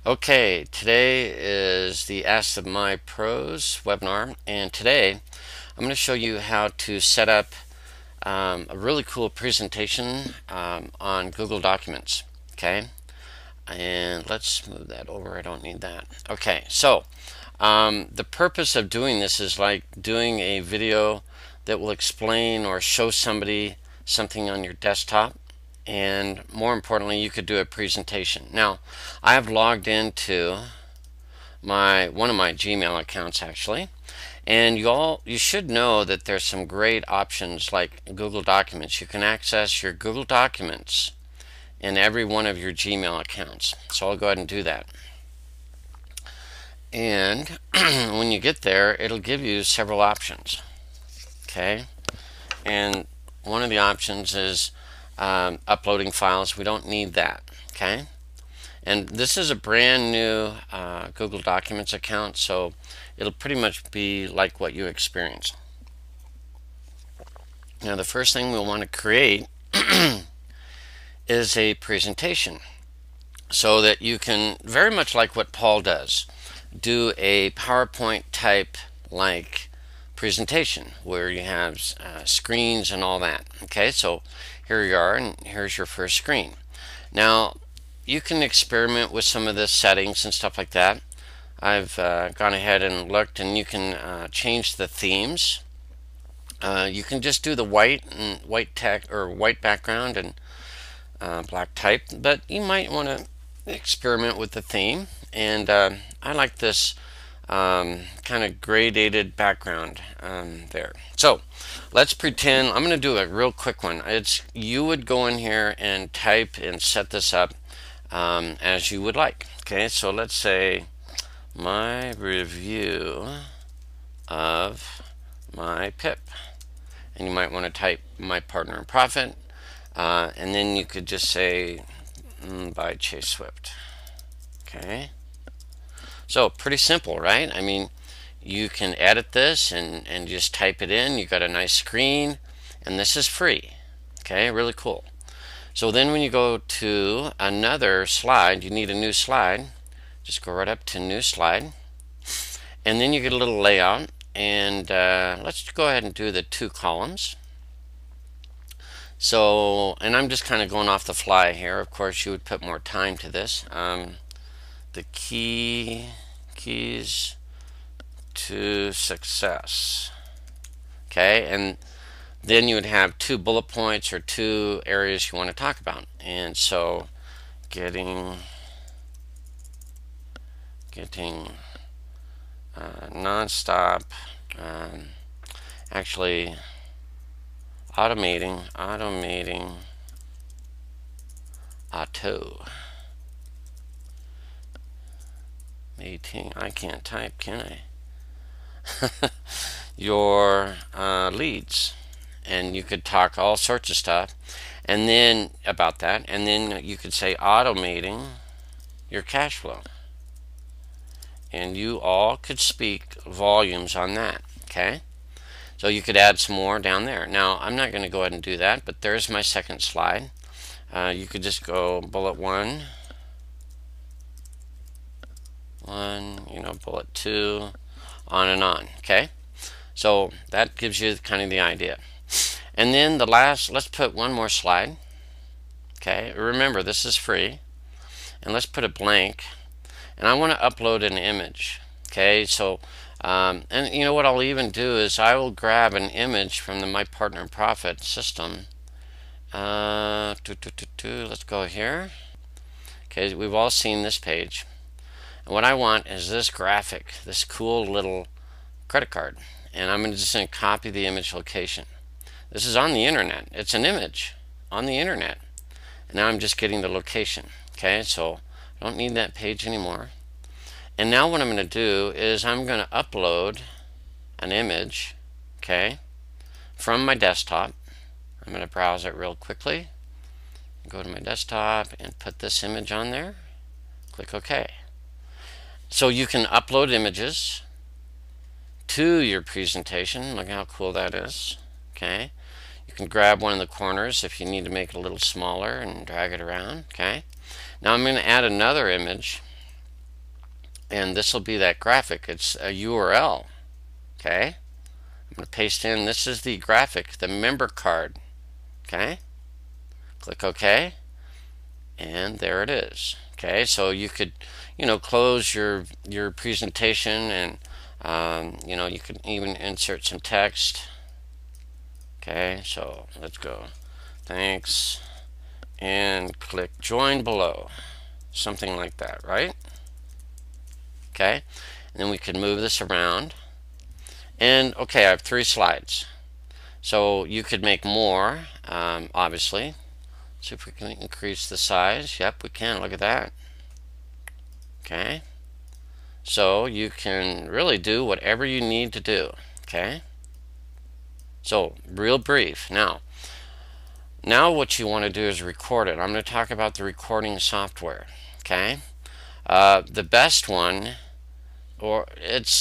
Okay, today is the Ask of My Pros webinar, and today I'm going to show you how to set up a really cool presentation on Google Documents. Okay, and let's move that over. I don't need that. Okay, so the purpose of doing this is like doing a video that will explain or show somebody something on your desktop, and more importantly, you could do a presentation. Now, I have logged into one of my Gmail accounts actually, and you should know that there's some great options like Google Documents. You can access your Google Documents in every one of your Gmail accounts. So I'll go ahead and do that. And when you get there, it'll give you several options. Okay, and one of the options is uploading files. We don't need that. Okay, and this is a brand new Google Documents account, so it'll pretty much be like what you experience. Now, the first thing we'll want to create is a presentation so that you can, very much like what Paul does, do a PowerPoint type like presentation where you have screens and all that. Okay, so here you are, and here's your first screen. Now, you can experiment with some of the settings and stuff like that. I've gone ahead and looked, and you can change the themes. You can just do the white text or white background and black type, but you might want to experiment with the theme. And I like this kind of gradated background there. So let's pretend I'm going to do a real quick one. You would go in here and type and set this up as you would like. Okay, so let's say my review of my PIP, and you might want to type my partner in profit, and then you could just say by Chase Swift. Okay, so pretty simple, right? I mean, you can edit this and just type it in. You got a nice screen, and this is free. Okay, really cool. So then when you go to another slide, you need a new slide. Just go right up to new slide, and then you get a little layout, and let's go ahead and do the 2 columns. So, and I'm just kind of going off the fly here. Of course, you would put more time to this. The keys to success. Okay, and then you would have 2 bullet points or 2 areas you want to talk about. And so getting nonstop, actually automating I can't type, can I? Your leads, and you could talk all sorts of stuff and then about that, and then you could say automating your cash flow, and you all could speak volumes on that. Okay, so you could add some more down there. Now, I'm not going to go ahead and do that, but there's my second slide. You could just go bullet 1, bullet 2, on and on. Okay, so that gives you kind of the idea. And then the last, let's put one more slide. Okay, remember this is free, and let's put it blank, and I want to upload an image. Okay, so and you know what I'll even do is I will grab an image from the My Partner in Profit system. Let's go here. Okay, we've all seen this page, and what I want is this graphic, this cool little credit card, and I'm just going to copy the image location. This is on the internet. It's an image on the internet, and now I'm just getting the location. Okay, so I don't need that page anymore. And now what I'm going to do is I'm going to upload an image, okay, from my desktop. I'm going to browse it real quickly, go to my desktop and put this image on there. Click OK. So you can upload images to your presentation. Look how cool that is. Okay, you can grab one of the corners if you need to make it a little smaller and drag it around. Okay, now I'm going to add another image, and this will be that graphic. It's a URL. Okay, I'm going to paste in, this is the graphic, the member card. Okay, click OK, and there it is. Okay, so you could, close your presentation, and you can even insert some text. Okay, so let's go. Thanks, and click join below. Something like that, right? Okay, and then we can move this around. And okay, I have 3 slides. So you could make more, obviously. See if we can increase the size. Yep, we can. Look at that. Okay. So you can really do whatever you need to do. Okay. So real brief. Now what you want to do is record it. I'm going to talk about the recording software. Okay. The best one, or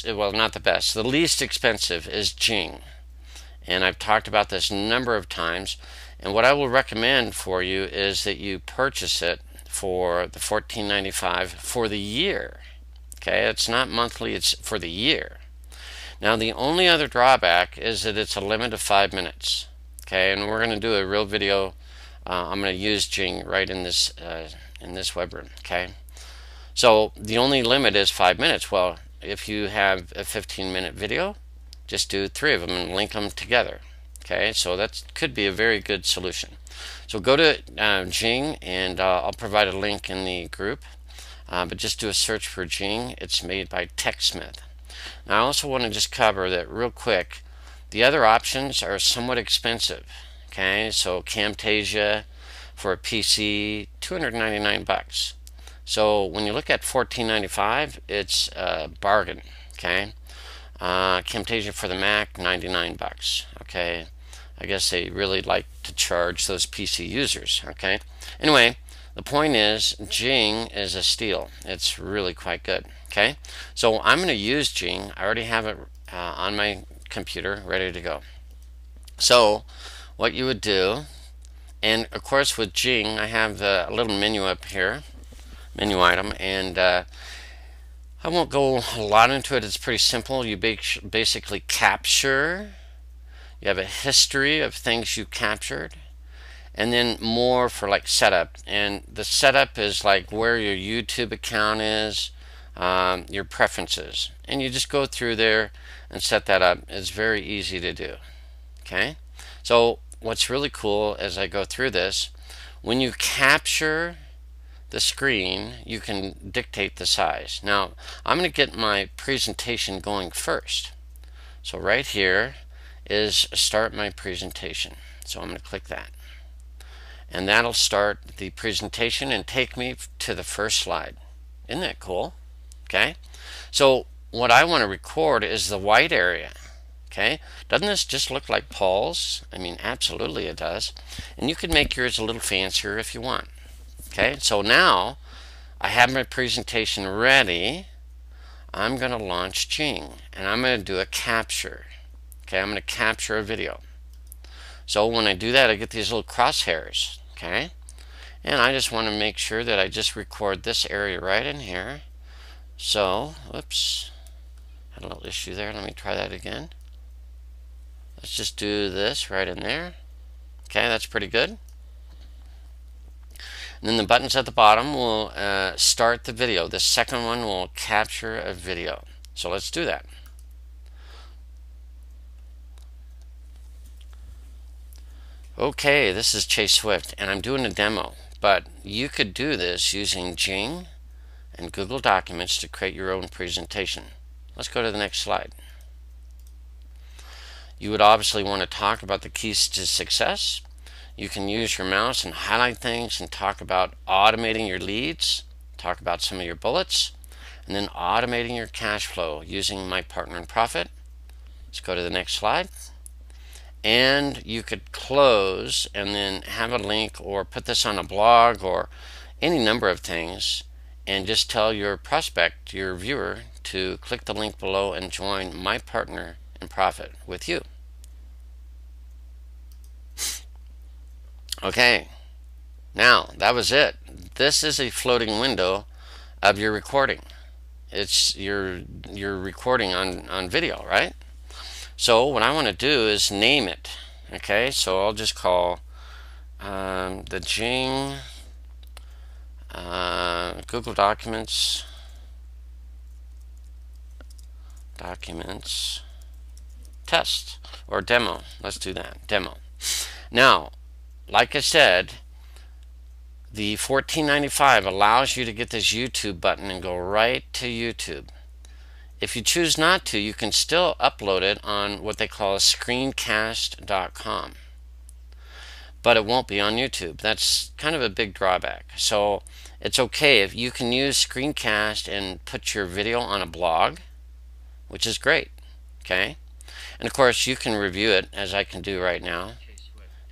well, not the best, the least expensive is Jing. And I've talked about this a number of times. And what I will recommend for you is that you purchase it for the $14.95 for the year. Okay, it's not monthly, it's for the year. Now the only other drawback is that it's a limit of 5 minutes. Okay, and we're going to do a real video. I'm going to use Jing right in this web room. Okay, so the only limit is 5 minutes. Well, if you have a 15-minute video, just do 3 of them and link them together. Okay, so that could be a very good solution. So go to Jing, and I'll provide a link in the group, but just do a search for Jing. It's made by TechSmith. Now I also want to just cover that real quick. The other options are somewhat expensive. Okay, so Camtasia for a PC, $299. So when you look at $14.95, it's a bargain. Okay. Camtasia for the Mac, $99. Okay, I guess they really like to charge those PC users. Okay, anyway, the point is Jing is a steal. It's really quite good. Okay, so I'm going to use Jing. I already have it on my computer ready to go. So what you would do, and of course with Jing I have the little menu up here, menu item, and I won't go a lot into it. It's pretty simple. You basically capture. You have a history of things you captured, and then more for like setup. And the setup is like where your YouTube account is, your preferences, and you just go through there and set that up. It's very easy to do. Okay, so what's really cool as I go through this, when you capture the screen, you can dictate the size. Now I'm going to get my presentation going first. So right here is start my presentation. So I'm going to click that, and that'll start the presentation and take me to the first slide. Isn't that cool? Okay, so what I want to record is the white area. Okay, doesn't this just look like Paul's? I mean, absolutely it does. And you can make yours a little fancier if you want. Okay, so now I have my presentation ready. I'm going to launch Jing, and I'm going to do a capture. Okay, I'm going to capture a video. So when I do that, I get these little crosshairs. Okay, and I just want to make sure that I just record this area right in here. So, whoops, had a little issue there. Let me try that again. Let's just do this right in there. Okay, that's pretty good. And then the buttons at the bottom will start the video. The second one will capture a video. So let's do that. Okay, this is Chase Swift, and I'm doing a demo, but you could do this using Jing and Google Documents to create your own presentation. Let's go to the next slide. You would obviously want to talk about the keys to success. You can use your mouse and highlight things and talk about automating your leads, talk about some of your bullets, and then automating your cash flow using My Partner in Profit. Let's go to the next slide. And you could close and then have a link or put this on a blog or any number of things, and just tell your prospect, your viewer, to click the link below and join My Partner in Profit with you. Okay, now that was it. This is a floating window of your recording. it's you're recording on video, right? So what I want to do is name it. Okay, so I'll just call the Jing Google Documents test or demo. Let's do that, demo. Now, like I said, the $14.95 allows you to get this YouTube button and go right to YouTube. If you choose not to, you can still upload it on what they call screencast.com, but it won't be on YouTube. That's kind of a big drawback. So it's okay if you can use Screencast and put your video on a blog, which is great. Okay, and of course you can review it as I can do right now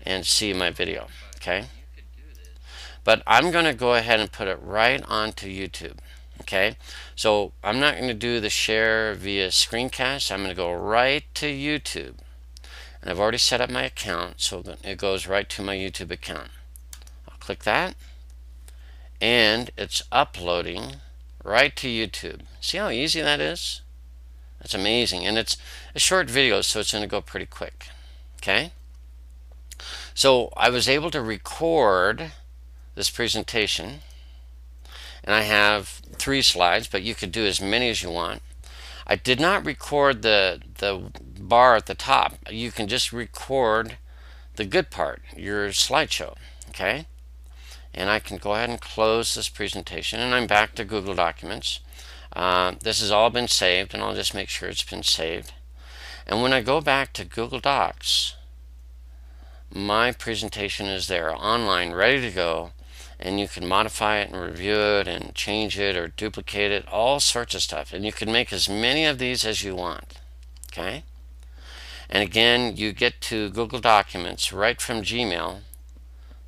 and see my video. Okay, but I'm going to go ahead and put it right onto YouTube. Okay, so I'm not going to do the share via Screencast. I'm going to go right to YouTube, and I've already set up my account so that it goes right to my YouTube account. I'll click that, and it's uploading right to YouTube. See how easy that is? That's amazing, and it's a short video, so it's going to go pretty quick. Okay, so I was able to record this presentation, and I have 3 slides, but you could do as many as you want. I did not record the bar at the top. You can just record the good part, your slideshow. Okay, and I can go ahead and close this presentation, and I'm back to Google Documents. This has all been saved, and I'll just make sure it's been saved. And when I go back to Google Docs, my presentation is there online, ready to go, and you can modify it and review it and change it or duplicate it, all sorts of stuff. And you can make as many of these as you want. Okay, and again, you get to Google Documents right from Gmail.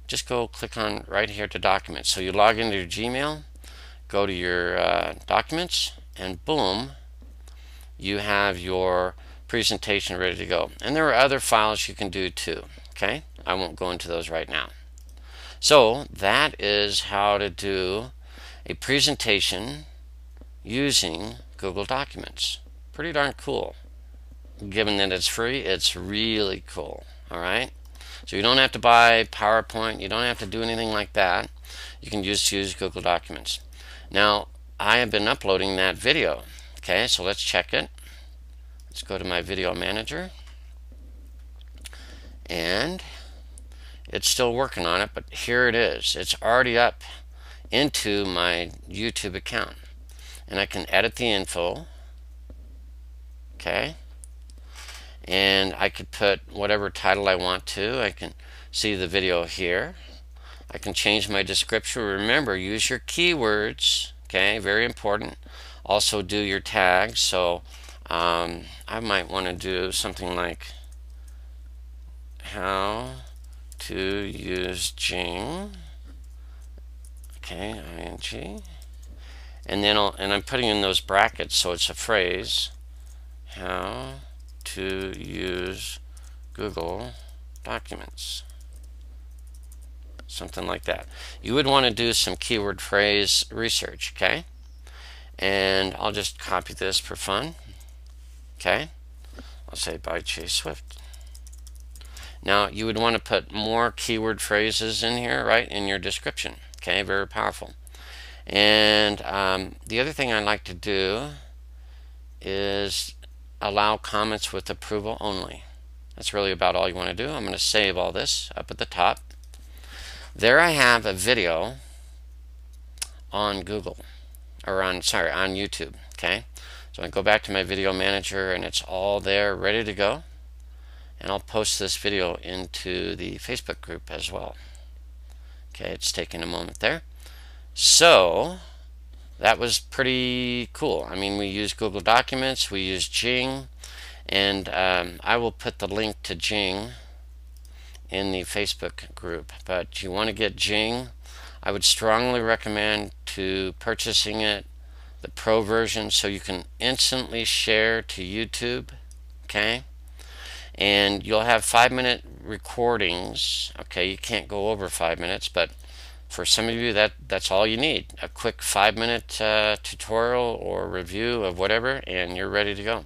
Just go click on right here to Documents. So you log into your Gmail, go to your Documents, and boom, you have your presentation ready to go. And there are other files you can do too. Okay, I won't go into those right now. So that is how to do a presentation using Google Documents. Pretty darn cool. Given that it's free, it's really cool. Alright, so you don't have to buy PowerPoint, you don't have to do anything like that. You can just use Google Documents. Now, I have been uploading that video. Okay, so let's check it. Let's go to my video manager, and it's still working on it, but here it is. It's already up into my YouTube account, and I can edit the info. Okay, and I could put whatever title I want to. I can see the video here. I can change my description. Remember, use your keywords. Okay, very important. Also do your tags. So I might want to do something like how to use Jing. Okay, ing. And then I'm putting in those brackets so it's a phrase. How to use Google Documents. Something like that. You would want to do some keyword phrase research. Okay, and I'll just copy this for fun. Okay, I'll say by Chase Swift. Now you would want to put more keyword phrases in here, right, in your description. Okay, very powerful. And the other thing I like to do is allow comments with approval only. That's really about all you want to do. I'm going to save all this up at the top. There I have a video on Google, or on YouTube. Okay, so I go back to my video manager, and it's all there ready to go. And I'll post this video into the Facebook group as well. Okay, it's taking a moment there. So that was pretty cool. I mean, we use Google Documents, we use Jing, and I will put the link to Jing in the Facebook group. But you want to get Jing, I would strongly recommend to purchasing it, the pro version, so you can instantly share to YouTube. Okay, and you'll have 5-minute recordings. Okay, you can't go over 5 minutes, but For some of you, that's all you need. A quick 5-minute tutorial or review of whatever, and you're ready to go.